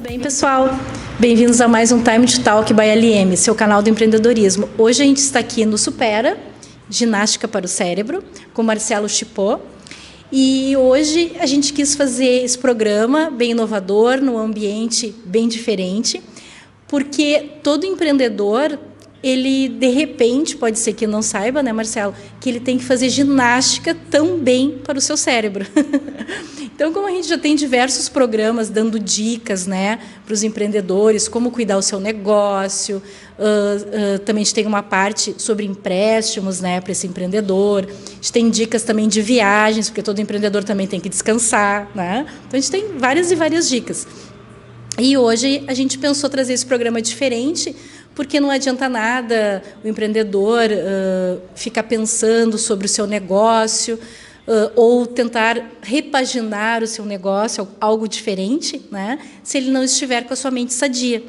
Bem, pessoal, bem-vindos a mais um Time to Talk by LM, seu canal do empreendedorismo. Hoje a gente está aqui no Supera, Ginástica para o Cérebro, com Marcelo Chipot. E hoje a gente quis fazer esse programa bem inovador, num ambiente bem diferente, porque todo empreendedor, ele de repente, pode ser que não saiba, né, Marcelo, que ele tem que fazer ginástica também para o seu cérebro. Então, como a gente já tem diversos programas dando dicas, né, para os empreendedores, como cuidar o seu negócio, também a gente tem uma parte sobre empréstimos, né, para esse empreendedor, a gente tem dicas também de viagens, porque todo empreendedor também tem que descansar, né? Então, a gente tem várias e várias dicas. E hoje a gente pensou trazer esse programa diferente, porque não adianta nada o empreendedor ficar pensando sobre o seu negócio, ou tentar repaginar o seu negócio, algo diferente, né, se ele não estiver com a sua mente sadia.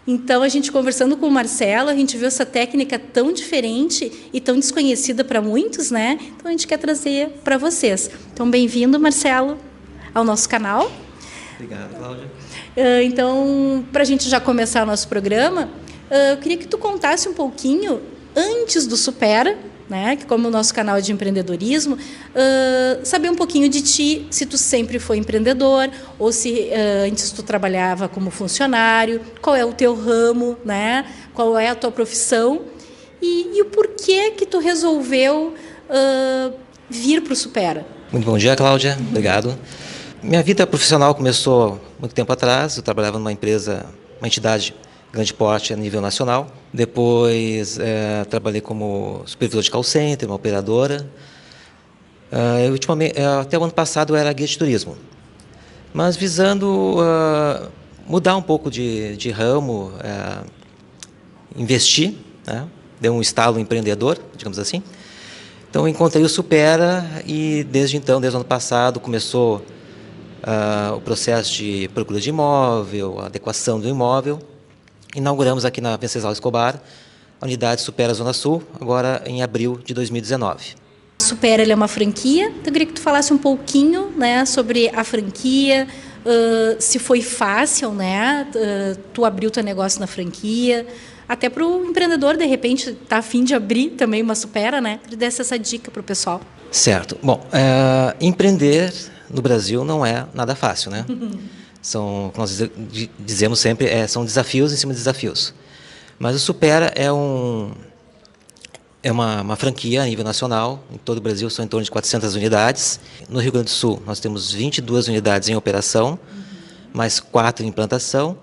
Então, a gente conversando com o Marcelo, a gente viu essa técnica tão diferente e tão desconhecida para muitos, né? Então, a gente quer trazer para vocês. Então, bem-vindo, Marcelo, ao nosso canal. Obrigado, Cláudia. Então, para a gente já começar o nosso programa, eu queria que tu contasse um pouquinho, antes do Supera, né, que como o nosso canal é de empreendedorismo, saber um pouquinho de ti, se tu sempre foi empreendedor, ou se antes tu trabalhava como funcionário, qual é o teu ramo, né, qual é a tua profissão, e o porquê que tu resolveu vir para o Supera. Muito bom dia, Cláudia. Obrigado. Minha vida profissional começou muito tempo atrás. Eu trabalhava numa empresa, uma entidade grande porte a nível nacional. Depois trabalhei como supervisor de call center, uma operadora. Até o ano passado eu era guia de turismo. Mas visando mudar um pouco de ramo, investir, né? Deu um estalo empreendedor, digamos assim. Então eu encontrei o Supera e desde então, desde o ano passado, começou o processo de procura de imóvel, a adequação do imóvel. Inauguramos aqui na Venceslau Escobar a unidade Supera Zona Sul, agora em abril de 2019. A Supera é uma franquia, então eu queria que tu falasse um pouquinho, né, sobre a franquia, se foi fácil, né, tu abrir o teu negócio na franquia, até para o empreendedor, de repente, tá a fim de abrir também uma Supera, né, que desse essa dica para o pessoal. Certo. Bom, empreender no Brasil não é nada fácil, né? Como nós dizemos sempre, são desafios em cima de desafios. Mas o Supera é uma franquia a nível nacional. Em todo o Brasil são em torno de 400 unidades. No Rio Grande do Sul nós temos 22 unidades em operação, mais 4 em implantação.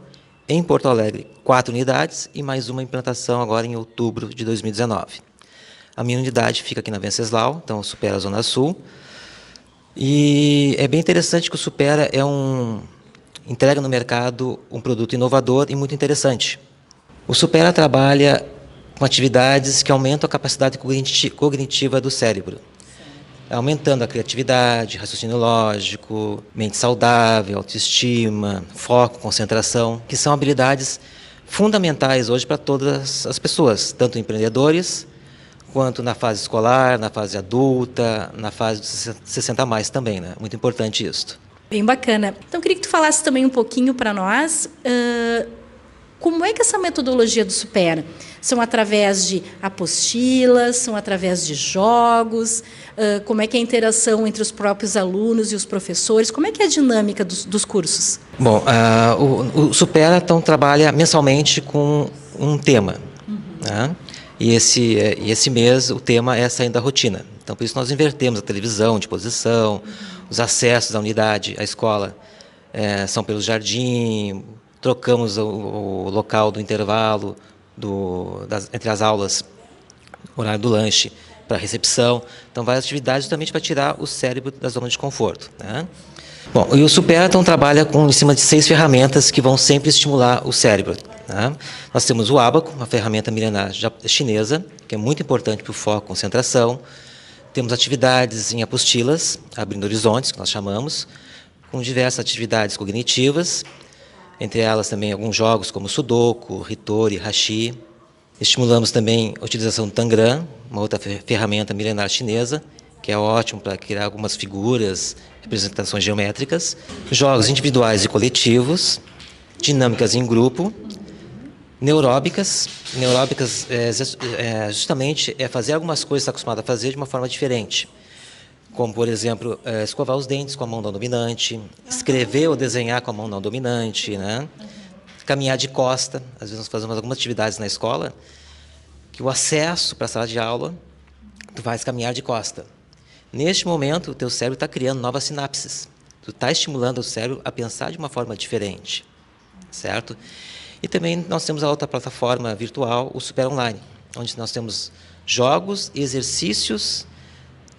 Em Porto Alegre, 4 unidades e mais uma implantação agora em outubro de 2019. A minha unidade fica aqui na Venceslau, então o Supera Zona Sul. E é bem interessante que o Supera entrega no mercado um produto inovador e muito interessante. O Supera trabalha com atividades que aumentam a capacidade cognitiva do cérebro, aumentando a criatividade, raciocínio lógico, mente saudável, autoestima, foco, concentração, que são habilidades fundamentais hoje para todas as pessoas, tanto empreendedores, quanto na fase escolar, na fase adulta, na fase de 60 mais também, né? Muito importante isso. Bem bacana. Então, eu queria que tu falasse também um pouquinho para nós como é que essa metodologia do Supera? São através de apostilas, são através de jogos, como é que é a interação entre os próprios alunos e os professores, como é que é a dinâmica dos cursos? Bom, o Supera então, trabalha mensalmente com um tema, né? E esse mês o tema é saindo da rotina. Então, por isso nós invertemos a televisão de posição, os acessos à unidade, à escola, são pelo jardim, trocamos o local do intervalo entre as aulas, horário do lanche, para recepção. Então, várias atividades justamente para tirar o cérebro da zona de conforto, né? Bom, e o Supera então, trabalha em cima de 6 ferramentas que vão sempre estimular o cérebro, né? Nós temos o ábaco, uma ferramenta milenar chinesa, que é muito importante para o foco e concentração. Temos atividades em apostilas, abrindo horizontes, que nós chamamos, com diversas atividades cognitivas, entre elas também alguns jogos como Sudoku, Hitori, Hashi. Estimulamos também a utilização do Tangram, uma outra ferramenta milenar chinesa, que é ótimo para criar algumas figuras, representações geométricas. Jogos individuais e coletivos. dinâmicas em grupo, neuróbicas justamente fazer algumas coisas que está acostumado a fazer de uma forma diferente. Como, por exemplo, escovar os dentes com a mão não dominante, escrever ou desenhar com a mão não dominante, né? Caminhar de costa. Às vezes nós fazemos algumas atividades na escola que o acesso para a sala de aula, tu vais caminhar de costa. Neste momento, o teu cérebro está criando novas sinapses. Tu está estimulando o cérebro a pensar de uma forma diferente, certo? E também nós temos a outra plataforma virtual, o Super Online, onde nós temos jogos e exercícios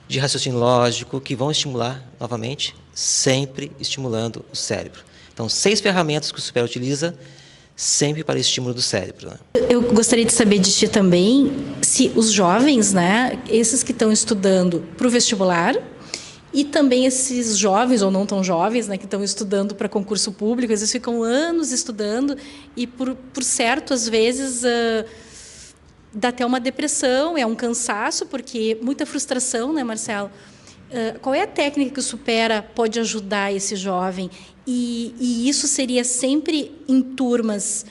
de raciocínio lógico que vão estimular, novamente, sempre estimulando o cérebro. Então, 6 ferramentas que o Super utiliza, sempre para estímulo do cérebro. Né? Eu gostaria de saber de ti também se os jovens, né, esses que estão estudando para o vestibular, e também esses jovens, ou não tão jovens, né, que estão estudando para concurso público, às vezes ficam anos estudando e, por certo, às vezes dá até uma depressão, é um cansaço, porque muita frustração, né, Marcelo? Qual é a técnica que o Supera pode ajudar esse jovem? E isso seria sempre em turmas,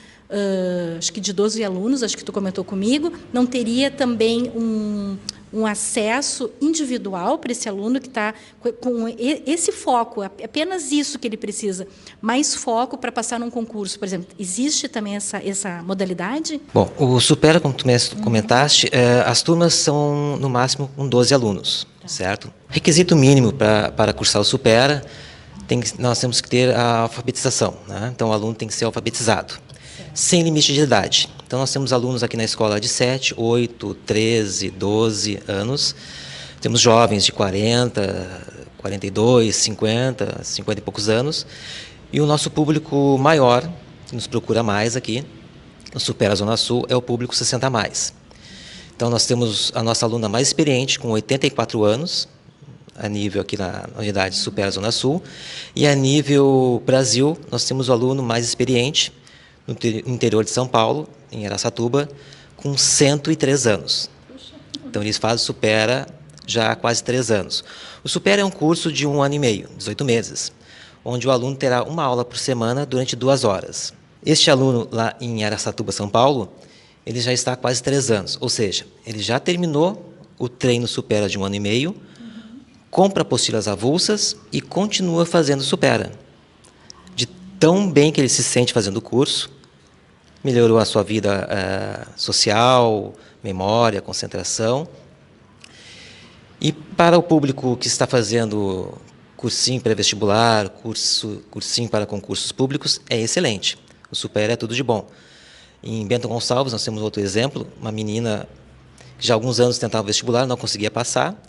acho que de 12 alunos, acho que tu comentou comigo, não teria também um acesso individual para esse aluno que está com esse foco, apenas isso que ele precisa, mais foco para passar num concurso, por exemplo. Existe também essa modalidade? Bom, o Supera, como tu mesmo comentaste, as turmas são no máximo com 12 alunos, certo? Requisito mínimo para cursar o Supera, nós temos que ter a alfabetização, né? Então o aluno tem que ser alfabetizado. Sem limite de idade. Então, nós temos alunos aqui na escola de 7, 8, 13, 12 anos. Temos jovens de 40, 42, 50 e poucos anos. E o nosso público maior, que nos procura mais aqui, no Supera Zona Sul, é o público 60 a mais. Então, nós temos a nossa aluna mais experiente, com 84 anos, a nível aqui na unidade Supera Zona Sul. E a nível Brasil, nós temos o aluno mais experiente, no interior de São Paulo, em Araçatuba, com 103 anos. Então, eles fazem o Supera já há quase 3 anos. O Supera é um curso de 1 ano e meio, 18 meses, onde o aluno terá uma aula por semana durante 2 horas. Este aluno lá em Araçatuba, São Paulo, ele já está há quase 3 anos, ou seja, ele já terminou o treino Supera de 1 ano e meio, compra apostilas avulsas e continua fazendo Supera. Tão bem que ele se sente fazendo o curso, melhorou a sua vida social, memória, concentração. E para o público que está fazendo cursinho pré-vestibular, cursinho para concursos públicos, é excelente. O Supera é tudo de bom. Em Bento Gonçalves, nós temos outro exemplo, uma menina que já há alguns anos tentava vestibular, não conseguia passar,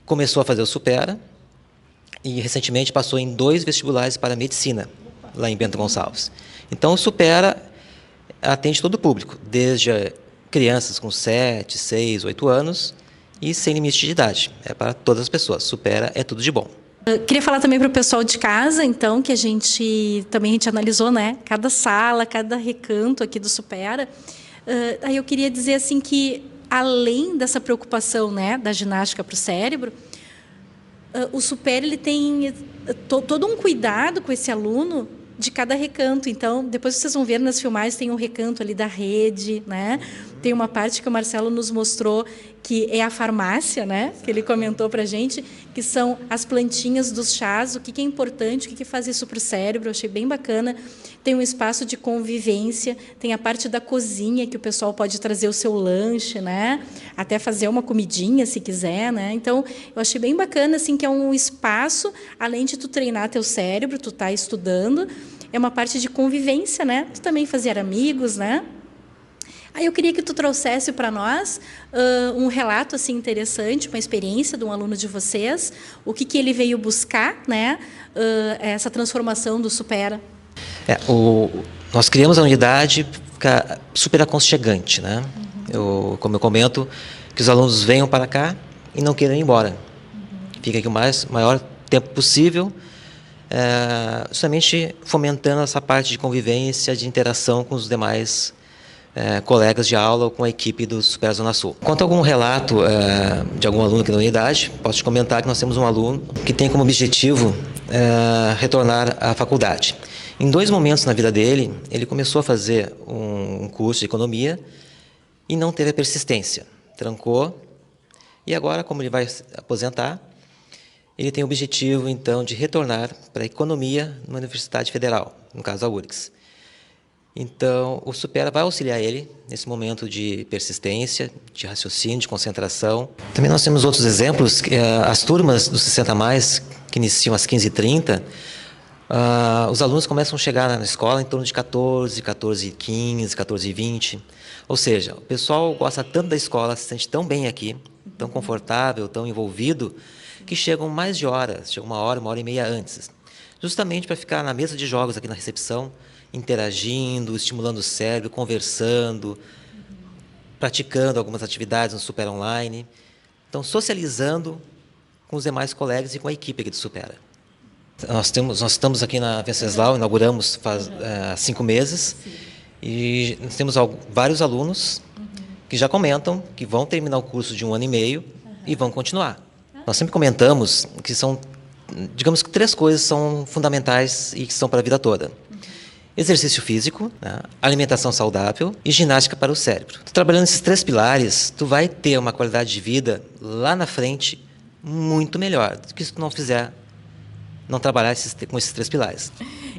começou a fazer o Supera e recentemente passou em 2 vestibulares para medicina, lá em Bento Gonçalves. Então, o Supera atende todo o público, desde crianças com 7, 6, 8 anos e sem limite de idade. É para todas as pessoas. Supera é tudo de bom. Queria falar também para o pessoal de casa, então, que a gente analisou, né? Cada sala, cada recanto aqui do Supera. Aí eu queria dizer assim que, além dessa preocupação, né, da ginástica para o cérebro, o Supera ele tem todo um cuidado com esse aluno de cada recanto. Então, depois vocês vão ver nas filmagens, tem um recanto ali da rede, né? Tem uma parte que o Marcelo nos mostrou que é a farmácia, né? Que ele comentou para a gente, que são as plantinhas dos chás, o que é importante, o que faz isso para o cérebro. Eu achei bem bacana. Tem um espaço de convivência, tem a parte da cozinha, que o pessoal pode trazer o seu lanche, né? Até fazer uma comidinha, se quiser, né? Então, eu achei bem bacana, assim, que é um espaço, além de tu treinar teu cérebro, tu tá estudando, é uma parte de convivência, né? Tu também fazer amigos, né? Aí eu queria que tu trouxesse para nós um relato assim interessante, uma experiência de um aluno de vocês, o que ele veio buscar, né? Essa transformação do Supera. Nós criamos a unidade super aconchegante, né? Como eu comento, que os alunos venham para cá e não queiram ir embora. Fica aqui o maior tempo possível, justamente fomentando essa parte de convivência, de interação com os demais colegas de aula ou com a equipe do Supera Zona Sul. Quanto a algum relato de algum aluno aqui da unidade, posso te comentar que nós temos um aluno que tem como objetivo retornar à faculdade. Em 2 momentos na vida dele, ele começou a fazer um curso de economia e não teve a persistência, trancou, e agora, como ele vai se aposentar, ele tem o objetivo, então, de retornar para a economia numa universidade federal, no caso a URGS. Então, o Supera vai auxiliar ele nesse momento de persistência, de raciocínio, de concentração. Também nós temos outros exemplos, as turmas do 60+, que iniciam às 15h30, os alunos começam a chegar na escola em torno de 14, 14h15, 14h20. Ou seja, o pessoal gosta tanto da escola, se sente tão bem aqui, tão confortável, tão envolvido, que chegam mais de horas, chegam 1 hora e meia antes, justamente para ficar na mesa de jogos aqui na recepção, interagindo, estimulando o cérebro, conversando, praticando algumas atividades no Supera Online. Então, socializando com os demais colegas e com a equipe aqui do Supera. Nós estamos aqui na Venceslau, inauguramos há 5 meses, e nós temos vários alunos que já comentam que vão terminar o curso de 1 ano e meio e vão continuar. Nós sempre comentamos que digamos que 3 coisas são fundamentais e que são para a vida toda. Exercício físico, né, alimentação saudável e ginástica para o cérebro. Tu trabalhando esses 3 pilares, tu vai ter uma qualidade de vida lá na frente muito melhor do que se tu não trabalhar com esses 3 pilares.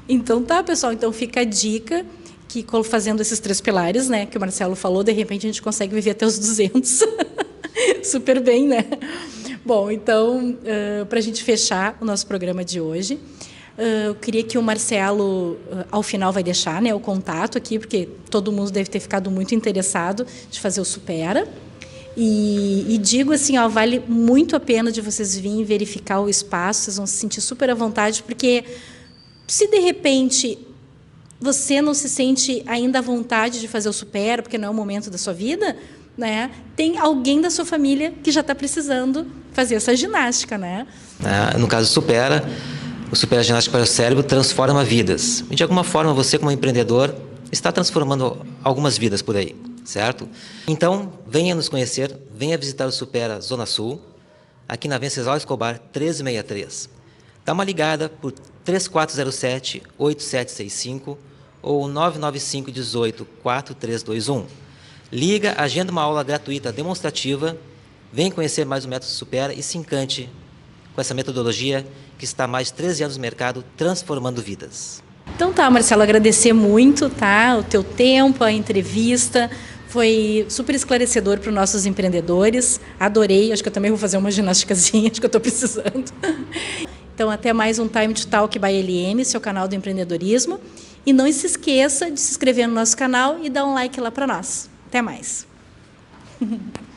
Então tá, pessoal, então fica a dica que fazendo esses 3 pilares, né, que o Marcelo falou, de repente a gente consegue viver até os 200. Super bem, né? Bom, então, para a gente fechar o nosso programa de hoje, eu queria que o Marcelo, ao final, vai deixar, né, o contato aqui, porque todo mundo deve ter ficado muito interessado de fazer o Supera. E digo assim, ó, vale muito a pena de vocês virem verificar o espaço, vocês vão se sentir super à vontade, porque se de repente você não se sente ainda à vontade de fazer o Supera, porque não é o momento da sua vida, né, tem alguém da sua família que já está precisando fazer essa ginástica, né? No caso do Supera, o Supera Ginástica para o Cérebro transforma vidas. E de alguma forma você, como empreendedor, está transformando algumas vidas por aí, certo? Então, venha nos conhecer, venha visitar o Supera Zona Sul, aqui na Venceslau Escobar 1363. Dá uma ligada por 3407-8765 ou 995-18-4321. Liga, agenda uma aula gratuita demonstrativa, vem conhecer mais o método Supera e se encante com essa metodologia que está há mais de 13 anos no mercado, transformando vidas. Então tá, Marcelo, agradecer muito, tá, o teu tempo, a entrevista, foi super esclarecedor para os nossos empreendedores, adorei, acho que eu também vou fazer uma ginásticazinha, acho que eu estou precisando. Então até mais um Time to Talk by LM, seu canal do empreendedorismo, e não se esqueça de se inscrever no nosso canal e dar um like lá para nós. Até mais.